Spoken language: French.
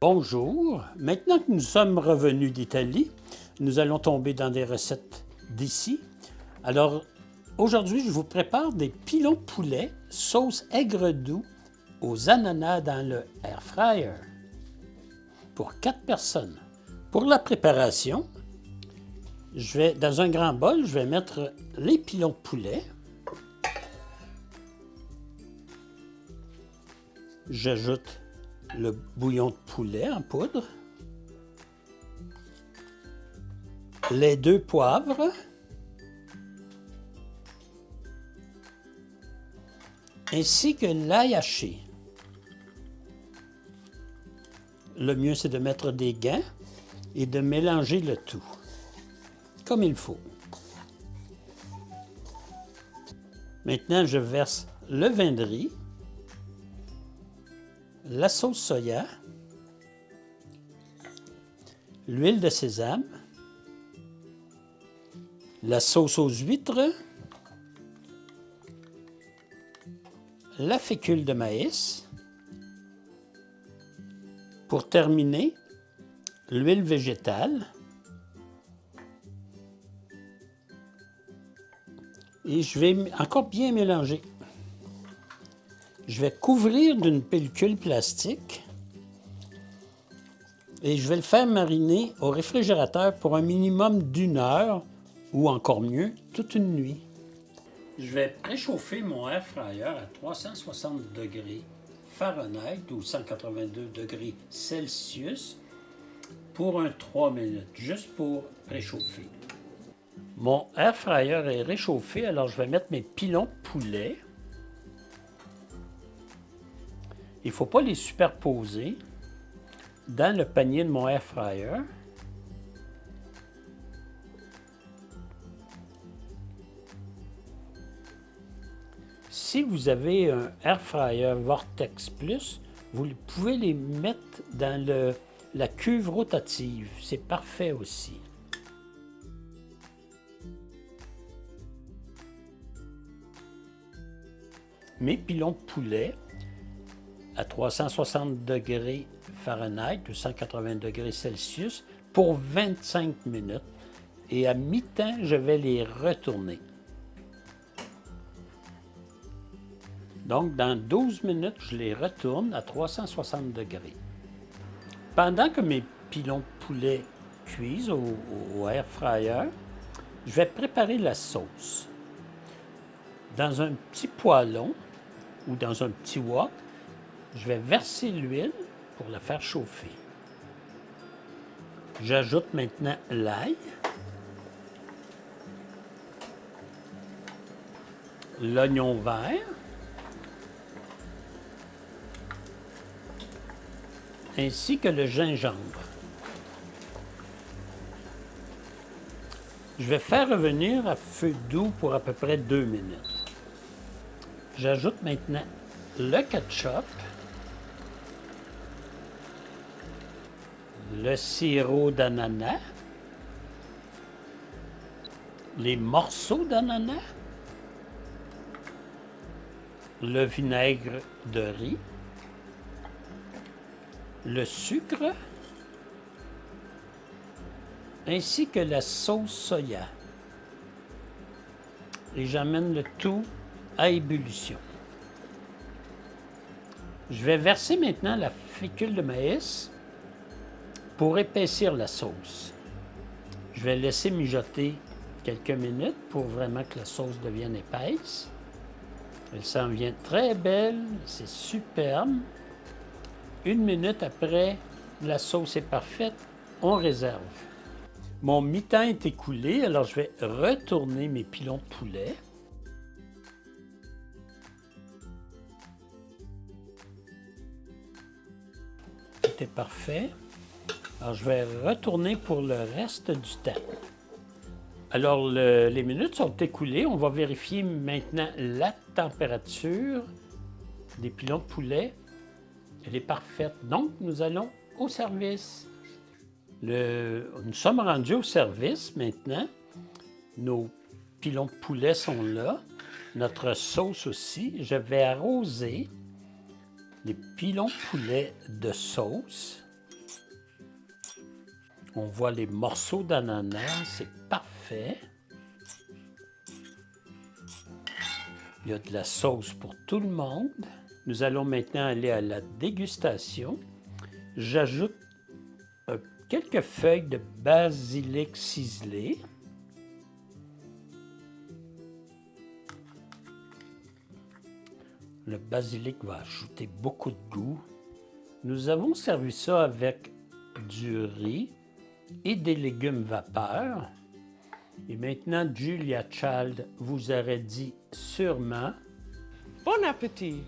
Bonjour, maintenant que nous sommes revenus d'Italie, nous allons tomber dans des recettes d'ici. Alors, aujourd'hui, je vous prépare des pilons poulet sauce aigre doux aux ananas dans le air fryer pour 4 personnes. Pour la préparation, dans un grand bol, je vais mettre les pilons de poulet. J'ajoute le bouillon de poulet en poudre, les 2 poivres, ainsi que l'ail haché. Le mieux, c'est de mettre des gants et de mélanger le tout, comme il faut. Maintenant, je verse le vin de riz, la sauce soya, l'huile de sésame, la sauce aux huîtres, la fécule de maïs. Pour terminer, l'huile végétale et je vais encore bien mélanger. Je vais couvrir d'une pellicule plastique et je vais le faire mariner au réfrigérateur pour un minimum d'1 heure ou encore mieux, toute une nuit. Je vais préchauffer mon air fryer à 360 degrés Fahrenheit ou 182 degrés Celsius pour 3 minutes, juste pour préchauffer. Mon air fryer est réchauffé, alors je vais mettre mes pilons de poulet. Il ne faut pas les superposer dans le panier de mon air fryer. Si vous avez un air fryer Vortex Plus, vous pouvez les mettre dans la cuve rotative. C'est parfait aussi. Mes pilons de poulet à 360 degrés Fahrenheit ou 180 degrés Celsius pour 25 minutes. Et à mi-temps, je vais les retourner. Donc, dans 12 minutes, je les retourne à 360 degrés. Pendant que mes pilons de poulet cuisent au air fryer, je vais préparer la sauce. Dans un petit poêlon ou dans un petit wok, je vais verser l'huile pour la faire chauffer. J'ajoute maintenant l'ail, l'oignon vert, ainsi que le gingembre. Je vais faire revenir à feu doux pour à peu près 2 minutes. J'ajoute maintenant le ketchup, le sirop d'ananas, les morceaux d'ananas, le vinaigre de riz, le sucre, ainsi que la sauce soya. Et j'amène le tout à ébullition. Je vais verser maintenant la fécule de maïs pour épaissir la sauce. Je vais laisser mijoter quelques minutes pour vraiment que la sauce devienne épaisse. Elle s'en vient très belle, c'est superbe. 1 minute après, la sauce est parfaite, on réserve. Mon mi-temps est écoulé, alors je vais retourner mes pilons de poulet. Tout est parfait. Alors, je vais retourner pour le reste du temps. Alors, les minutes sont écoulées. On va vérifier maintenant la température des pilons de poulet. Elle est parfaite. Donc, nous allons au service. Nous sommes rendus au service maintenant. Nos pilons de poulet sont là. Notre sauce aussi. Je vais arroser les pilons de poulet de sauce. On voit les morceaux d'ananas, c'est parfait. Il y a de la sauce pour tout le monde. Nous allons maintenant aller à la dégustation. J'ajoute quelques feuilles de basilic ciselé. Le basilic va ajouter beaucoup de goût. Nous avons servi ça avec du riz et des légumes vapeur. Et maintenant, Julia Child vous aurait dit sûrement Bon appétit!